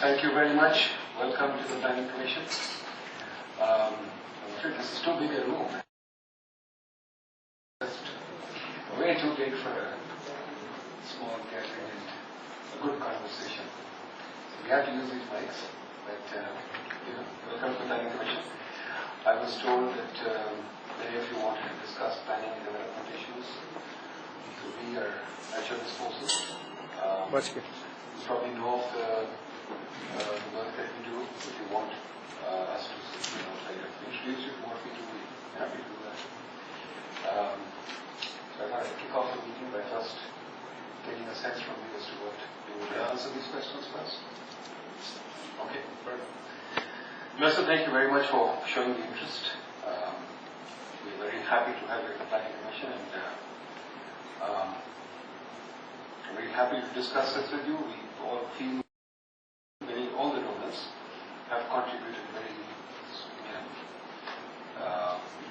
Thank you very much. Welcome to the Planning Commission. I'm afraid this is too big a room. Just way too big for a small gathering and a good conversation. So we have to use these mics. But welcome to the Planning Commission. I was told that many of you wanted to discuss planning and development issues. So we are at your disposal. Much good. You probably know of the work that we do. If you want us to introduce you to what we do, we're happy to do that. So I'd like to kick off the meeting by first getting a sense from you as to what you would answer these questions first. Okay, perfect. Melissa, thank you very much for showing the interest. We're very happy to have you at the Planning Commission, and I'm very happy to discuss this with you. We all feel all the donors have contributed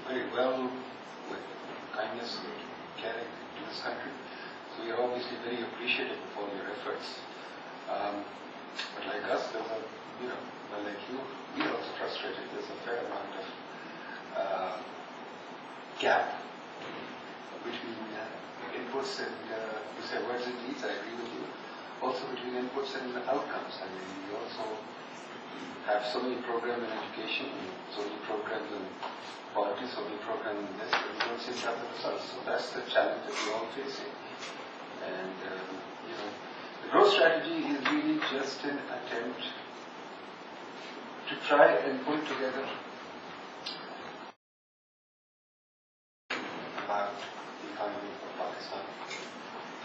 very well with kindness and caring to this country. So we are obviously very appreciative of all your efforts. But like us, there's like you, we are also frustrated. There's a fair amount of gap between inputs and you say words and deeds. I agree with you. Also between inputs and outcomes. I mean, we also have so many programs in education, so many programs in politics, so many programs in this, but we don't seem to have the results. So that's the challenge that we're all facing. And, the growth strategy is really just an attempt to try and put together about the economy of Pakistan,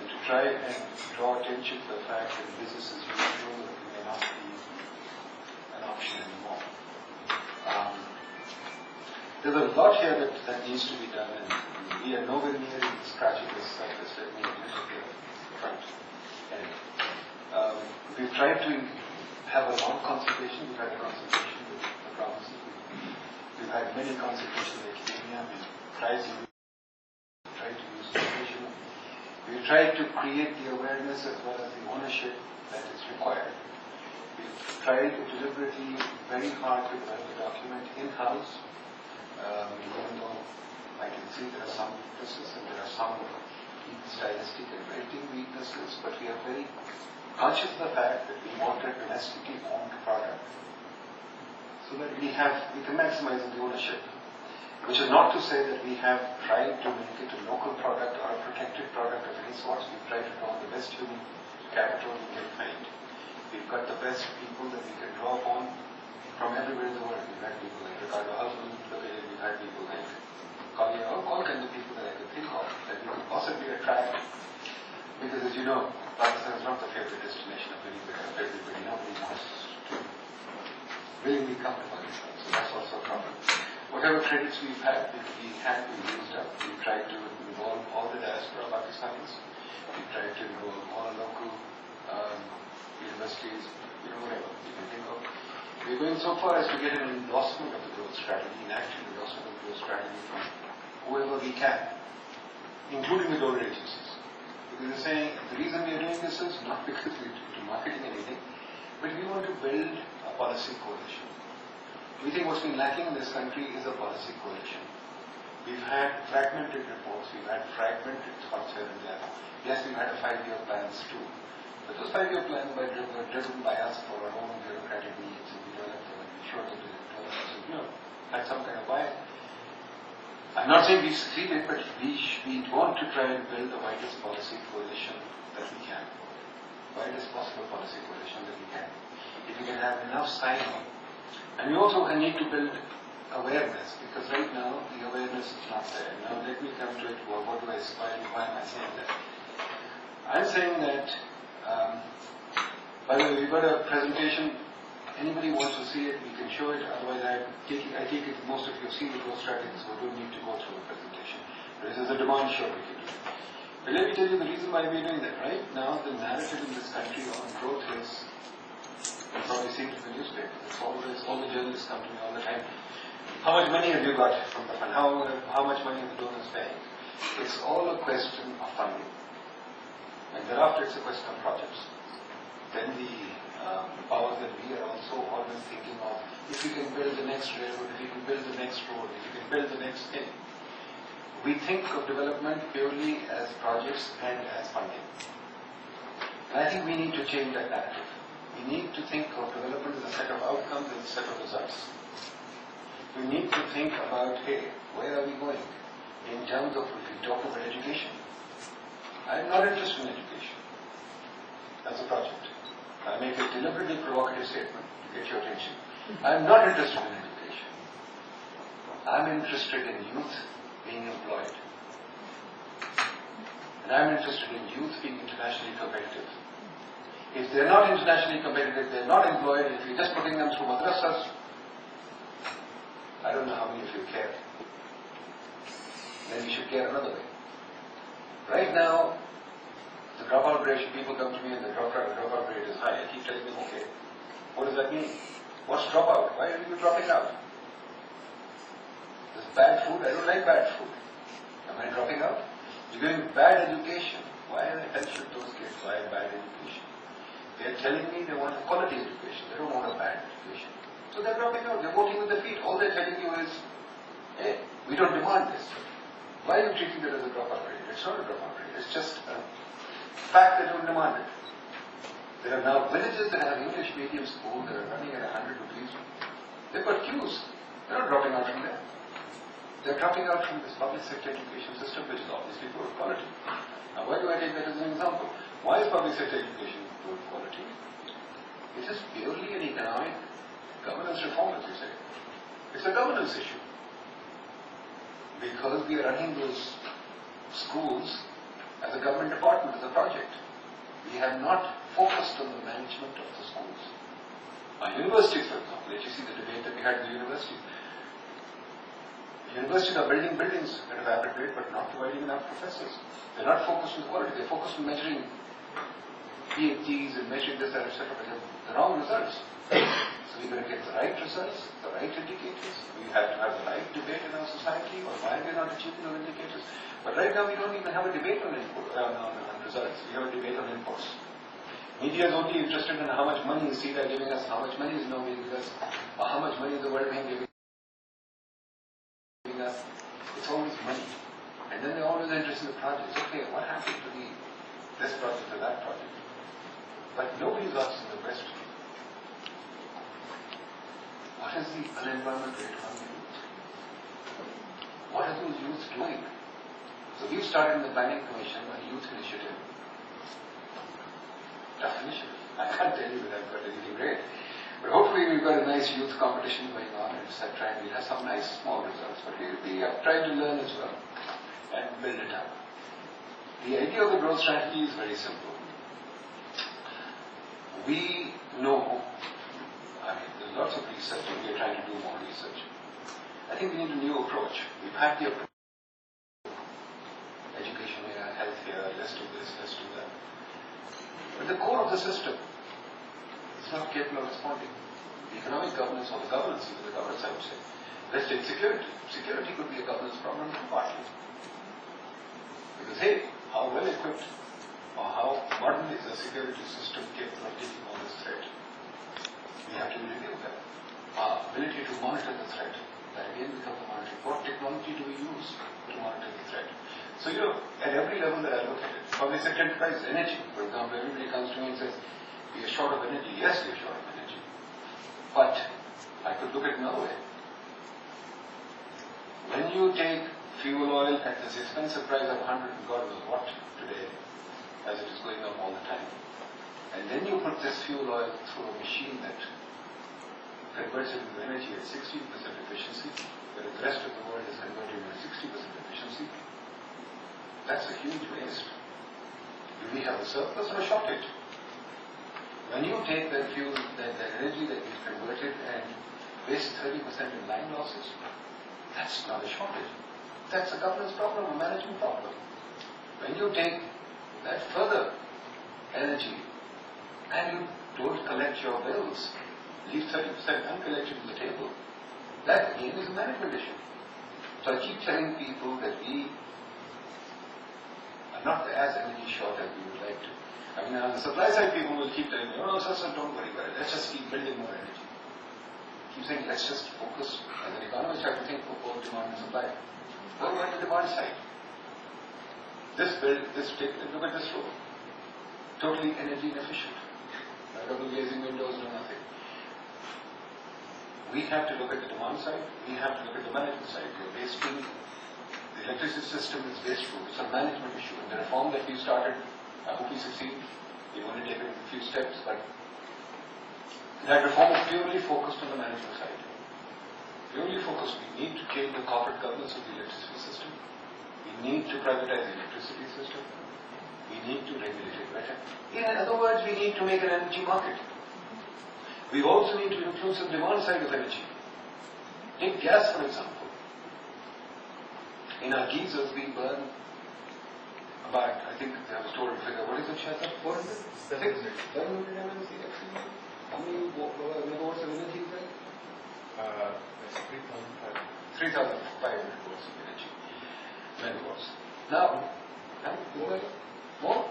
and to try and draw attention to the fact that business as usual may not be an option anymore. There's a lot here that needs to be done, and we are nowhere near scratching the surface. Let me admit it up front. And we've tried to have a long consultation. We've had a consultation with the provinces. We've had many consultations with academia. We've tried to use education. We've tried to create the awareness as well as the ownership that is required. We've tried deliberately very hard to develop the document in-house, even though I can see there are some weaknesses and there are some stylistic and writing weaknesses, but we are very conscious of the fact that we want a domestically owned product so that we can maximize the ownership. Which is not to say that we have tried to make it a local product or a protected product of any sort. We've tried to draw the best human capital we can find. We've got the best people that we can draw upon from everywhere in the world. We've had people like Ricardo Husband, we've had people like Collier, all kinds of people that I could think of that we could possibly attract. Because as you know, Pakistan is not the favorite destination of everybody. Nobody wants to willingly come to Pakistan. So that's also a problem. Whatever credits we've had, we used up. We tried to involve all the diaspora Pakistanis. We tried to involve all local universities, whatever you can think of. We're going so far as to get an endorsement of the growth strategy, an actual endorsement of the growth strategy from whoever we can, including the donor agencies. Because they're saying the reason we are doing this is not because we're marketing anything, but we want to build a policy coalition. We think what's been lacking in this country is a policy coalition. We've had fragmented reports, we've had fragmented thoughts here and there. Yes, we've had a 5-year plans too. But those 5-year plans were driven by us for our own bureaucratic needs, and we developed them and we showed them to the donors. Had some kind of bias. I'm not saying we succeeded, but we want to try and build the widest policy coalition that we can. Widest possible policy coalition that we can. If we can have enough sign-on. And we also need to build awareness, because right now the awareness is not there. Now let me come to it. Why am I saying that? I'm saying that, by the way, we've got a presentation. Anybody wants to see it, we can show it. Otherwise, I take it most of you have seen the growth strategy, so we don't need to go through a presentation. But this is a demand show we can do. But let me tell you the reason why we're doing that. Right now, the narrative in this country on growth is, you probably seen it in the newspaper. It's always, all the journalists come to me all the time. How much money have you got from the fund? How much money are the donors paying? It's all a question of funding. And thereafter, it's a question of projects. Then the powers that be always thinking of if you can build the next railroad, if you can build the next road, if you can build the next thing. We think of development purely as projects and as funding. And I think we need to change that narrative. We need to think of development as a set of outcomes and a set of results. We need to think about, hey, where are we going? In terms of, if we talk about education, I'm not interested in education. That's a project. I make a deliberately provocative statement to get your attention. I'm not interested in education. I'm interested in youth being employed. And I'm interested in youth being internationally competitive. If they're not internationally competitive, they're not employed, and if you're just putting them through madrasas, I don't know how many of you care. Then we should care another way. Right now, the dropout rate, people come to me and the dropout rate is high. I keep telling them, okay, what does that mean? What's dropout? Why are you dropping out? There's bad food. I don't like bad food. Am I dropping out? You're giving bad education. Why the hell should those kids have bad education? They're telling me they want a quality education. They don't want a bad education. So they're dropping out. They're voting with their feet. All they're telling you is, hey, we don't demand this. Why are you treating that as a dropout rate? It's not a dropout rate. It's just a fact they don't demand it. There are now villages that have English medium school that are running at 100 rupees. They've got queues. They're not dropping out from there. They're dropping out from this public sector education system, which is obviously poor quality. Now, why do I take that as an example? Why is public sector education poor quality? It is purely an economic governance reform, as you say. It's a governance issue. Because we are running those schools as a government department, as a project. We have not focused on the management of the schools. Our universities, for example, let you see the debate that we had in the universities. The universities are building buildings at a rapid rate, but not providing enough professors. They're not focused on quality. They're focused on measuring PhDs and measuring this, etc. But they have the wrong results. So we're going to get the right results, the right indicators. We have to have the right debate in our society on why we're not achieving those indicators. But right now we don't even have a debate on results. We have a debate on inputs. Media is only interested in how much money is CEDA giving us, how much money is Nomi giving us, or how much money is the World Bank giving us. It's always money. And then they're always interested in the projects. Okay, what happened to this project or that project? But nobody's asking the question. What is the unemployment rate among the youth? What are those youths doing? So we've started in the Planning Commission a youth initiative. Tough initiative. I can't tell you that I've got anything great. But hopefully we've got a nice youth competition going on, and we'll have some nice small results. But we are trying to learn as well and build it up. The idea of the growth strategy is very simple. We know, there's lots of research, and we're trying to do more research. I think we need a new approach. We've had the approach. Education here, health here, let's do this, let's do that. But the core of the system is not capable of responding. The economic governance or the governance, even the governance, I would say. Let's take security. Security could be a governance problem partly. Because, hey, how well equipped or how modern is the security system capable of taking on this threat? We have to review that. Our ability to monitor the threat. That again becomes the monitoring. What technology do we use to monitor the threat? So, at every level that I look at it, public sector enterprise, energy, for example, everybody comes to me and says, we are short of energy. Yes, we are short of energy. But I could look at it another way. When you take fuel oil at this expensive price of 100 and God knows what today, as it is going up all the time, and then you put this fuel oil through a machine that converts it into energy at 16% efficiency, whereas the rest of the world is converting at 60% efficiency, that's a huge waste. Do we have a surplus or a shortage? When you take that fuel, that energy that is converted and waste 30% in line losses, that's not a shortage. That's a governance problem, a management problem. When you take that further energy and you don't collect your bills, leave 30% uncollected on the table, that again is a management issue. So I keep telling people that we are not as energy short as we would like to. On the supply side, people will keep telling me, sir, don't worry about it. Let's just keep building more energy. keep saying, let's just focus, as an economist, I have to think of both demand and supply. What about the demand side? Look at this road. Totally energy inefficient. Double glazing windows, no nothing. We have to look at the demand side, we have to look at the management side. The electricity system is wasteful, it's a management issue. And the reform that we started, I hope we succeed. We've only taken a few steps, but that reform is purely focused on the management side. Purely focused. We need to change the corporate governance of the electricity system. We need to privatize the electricity system. We need to regulate it better. In other words, we need to make an energy market. We also need to influence the demand side of energy. Take gas, for example. In our geysers, we burn about, I think I was told a figure, what is it, Shazad? What is it? 700 MMC actually? How many megawatts of energy is that? That's 3,500. 3,500 watts of energy. Megawatts. Now, more?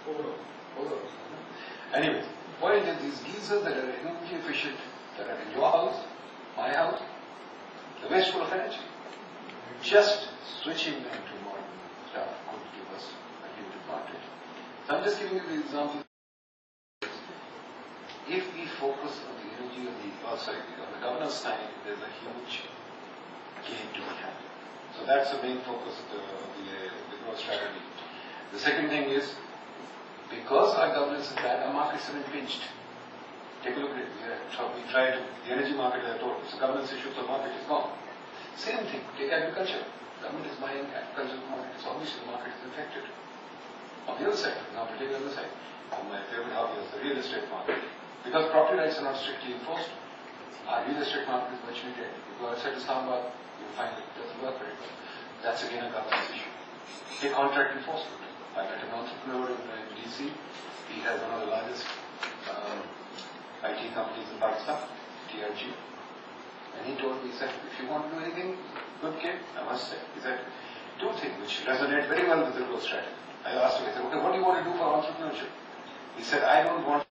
Overall. Anyway, point is these geysers that are energy efficient, that are in your house, my house, they're wasteful of energy. Just switching them to modern stuff could give us a huge advantage. So I'm just giving you the example. If we focus on the energy on the governance side, there's a huge gain to be had. So that's the main focus of the growth strategy. The second thing is, because our governance is bad, our markets have been pinched. Take a look at it. We tried the energy market, as I told you, it's a governance issue, so the market is gone. Same thing, take agriculture. Government is buying agricultural commodities. Obviously, the market is affected. On the other side, now to take the other side, my favorite hobby is the real estate market. Because property rights are not strictly enforced, our real estate market is virtually dead. You go outside Islamabad, you'll find it doesn't work very well. That's again a governance issue. Take contract enforcement. I met an entrepreneur in DC. He has one of the largest IT companies in Pakistan, TRG. And he told me, he said, if you want to do anything, good kid, I must say. He said, two things which resonate very well with the growth strategy. I asked him, I said, okay, what do you want to do for entrepreneurship? He said, I don't want,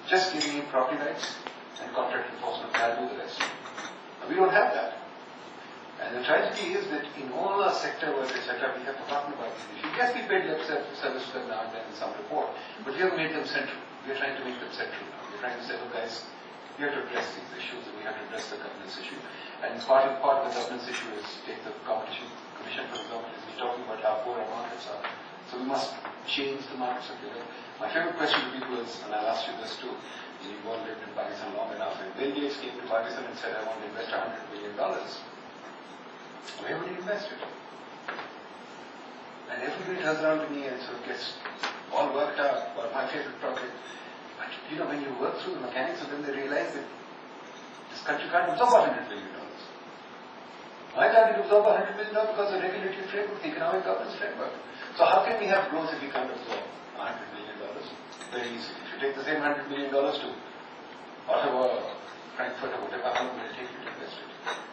just give me property rights and contract enforcement, I'll do the rest. Now, we don't have that. And the tragedy is that in all our sector work, etc., we have forgotten about these issues. Yes, we paid lip service to them now and then in some report, but we have made them central. We are trying to make them central now. We are trying to say, look guys, we have to address these issues and we have to address the governance issue. And part of the governance issue is, take the competition commission for example, is we're talking about how poor our markets are. So we must change the markets of Europe. My favorite question to people is, and I'll ask you this too, you've all lived in Pakistan long enough, and Bill Gates came to Pakistan and said, I want to invest $100 billion. Where would he invest it? And everybody turns around to me and sort of gets all worked out about my favorite project. But when you work through the mechanics of them, they realize that this country can't absorb $100 billion. Why can't it absorb $100 billion? Because the regulatory framework, the economic governance framework. So how can we have growth if we can't absorb $100 billion? Very easy. If you take the same $100 billion to Ottawa, Frankfurt, or whatever, how long will it take you to invest it?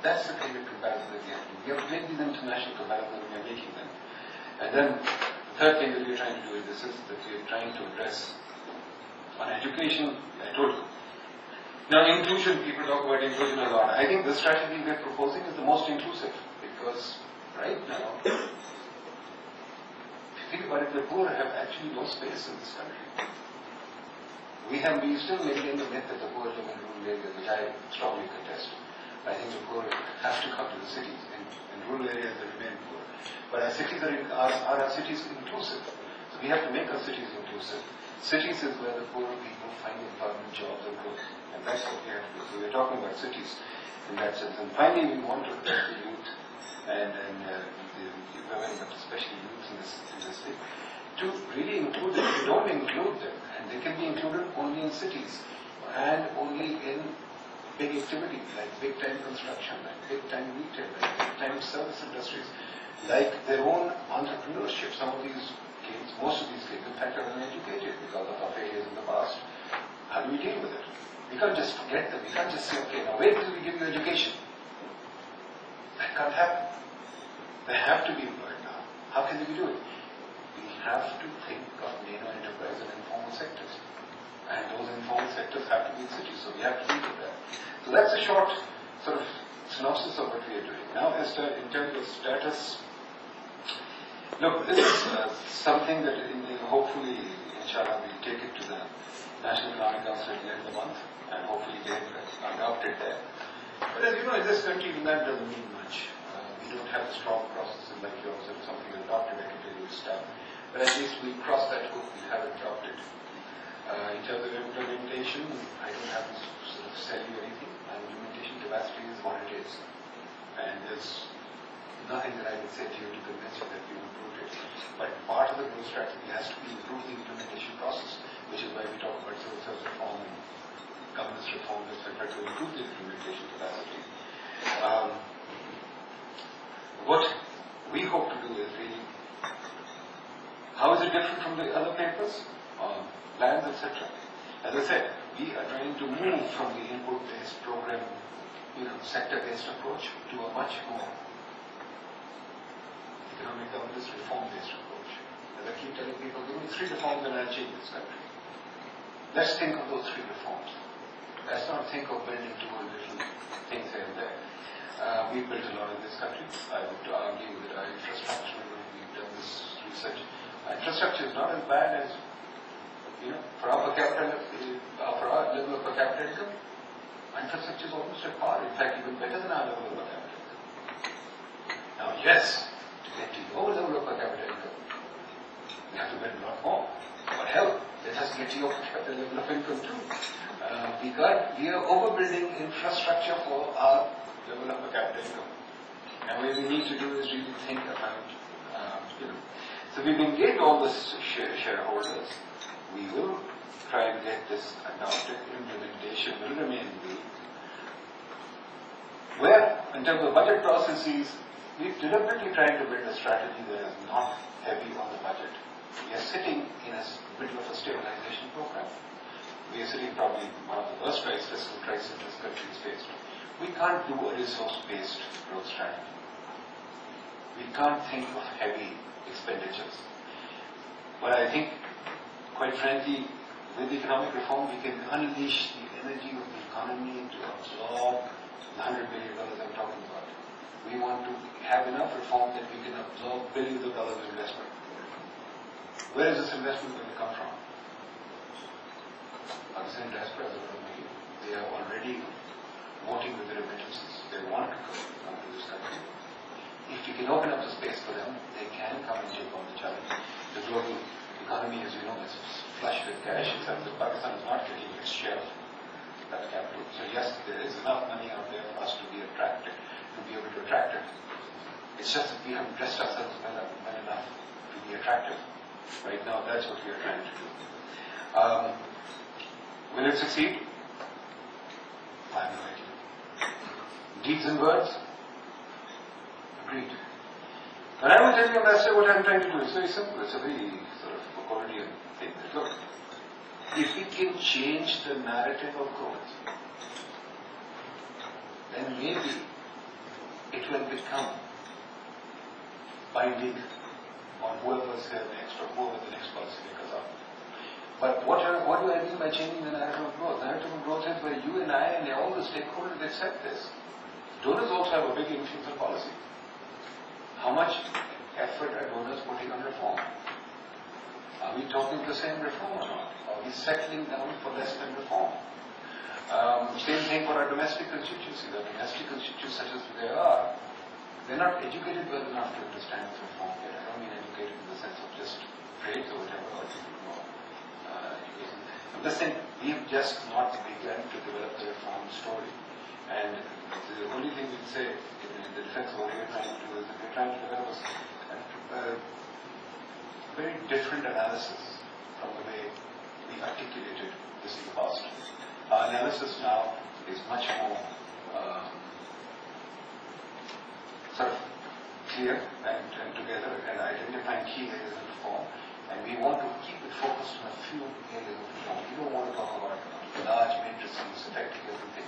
That's the kind of comparison that we have to do. We have to make these international comparisons and we are making them. And then the third thing that we are trying to do is this, is that we are trying to address on education, I told you. Now inclusion, people talk about inclusion a lot. I think the strategy we are proposing is the most inclusive because right now, if you think about it, the poor have actually no space in this country. We still maintain the myth that the poor live in rural areas, which I strongly contest. I think the poor have to come to the cities. In rural areas, they remain poor. But our cities are our cities inclusive. So we have to make our cities inclusive. Cities is where the poor people find employment, jobs, and growth. And that's what we have to do. So we're talking about cities in that sense. And finally, we want to address the youth and the women, but especially youth in this thing, to really include them. We don't include them. And they can be included only in cities and only in big activities like big-time construction, like big-time retail, like big-time service industries, like their own entrepreneurship. Some of these kids, most of these kids, in fact, are uneducated because of our failures in the past. How do we deal with it? We can't just forget them. We can't just say, okay, now wait till we give you education. That can't happen. They have to be employed now. How can we do it? We have to think of nano enterprise and informal sectors. And those informal sectors sectors have to be in cities, so we have to think of that. So that's a short sort of synopsis of what we are doing. Now, as to, in terms of status, look, this is something that hopefully, inshallah, we'll take it to the National Economic Council at the end of the month, and hopefully get adopted there. But as you know, in this country, that doesn't mean much. We don't have a strong process like yours, if something is adopted, I can tell you it's done. But at least we cross that hook, we have it adopted. In terms of implementation, I don't have to sort of sell you anything. My implementation capacity is what it is. And there's nothing that I can say to you to convince you that we improved it. But part of the growth strategy has to be improve the implementation process, which is why we talk about civil service reform and governance reform, etc., to improve the implementation capacity. What we hope to do is really, how is it different from the other papers, plans, etc.? As I said, we are trying to move from the input-based program, sector-based approach to a much more economic governance reform-based approach. As I keep telling people, give me 3 reforms and I'll change this country. Let's think of those 3 reforms. Let's not think of building 2 little things here and there. We've built a lot in this country. I would argue that our infrastructure, we've done this research. Our infrastructure is not as bad as, for our level of per capita income. Our infrastructure is almost at par. In fact, even better than our level of per capita income. Now, yes, to get to your level of per capita income, we have to build a lot more. But hell, let us get to your per capita level of income too. We are overbuilding infrastructure for our level of per capita income. And what we need to do is really think about, So we've engaged all the shareholders. We will try to get this adopted. Implementation will remain weak. Where, in terms of budget processes, we've deliberately tried to build a strategy that is not heavy on the budget. We are sitting in a middle of a stabilization program. We are sitting probably in one of the worst fiscal crises this country has faced. We can't do a resource-based growth strategy. We can't think of heavy expenditures. But I think, quite frankly, with economic reform, we can unleash the energy of the economy to absorb the $100 billion I'm talking about. We want to have enough reform that we can absorb billions of dollars of investment. Where is this investment going to come from? Pakistan diaspora is going to make it. They are already voting with the remittances. They want to come to this country. If we can open up the space for them, they can come and take on the challenge. The global economy, as you know, is flush with cash, except that Pakistan is not getting its share of that capital. So yes, there is enough money out there for us to be attracted, to be able to attract it. It's just that we haven't dressed ourselves well enough to be attractive. Right now, that's what we are trying to do. Will it succeed? I have no idea. Deeds and words? Agreed. But I will tell you on that, what I'm trying to do. It's very simple. It's a very sort of Macaulayan thing. Look, if we can change the narrative of growth, then maybe it will become binding on whoever's here next or whoever the next policymakers are. But what do I mean by changing the narrative of growth? The narrative of growth is where you and I and all the stakeholders accept this. Donors also have a big influence on policy. How much effort are donors putting on reform? Are we talking the same reform or not? Are we settling down for less than reform? Same thing for our domestic constituencies. Our domestic constituencies, such as they are, they're not educated well enough to understand the reform yet. I don't mean educated in the sense of just grades or whatever, or education. I'm just saying, we've just not begun to develop the reform story. And the only thing we say in the defense of what we're trying to do is that we're trying to develop a very different analysis from the way we articulated this in the past. Our analysis now is much more sort of clear and together and identifying key areas of reform. And we want to keep it focused on a few areas of reform. We don't want to talk about large matrices affecting everything.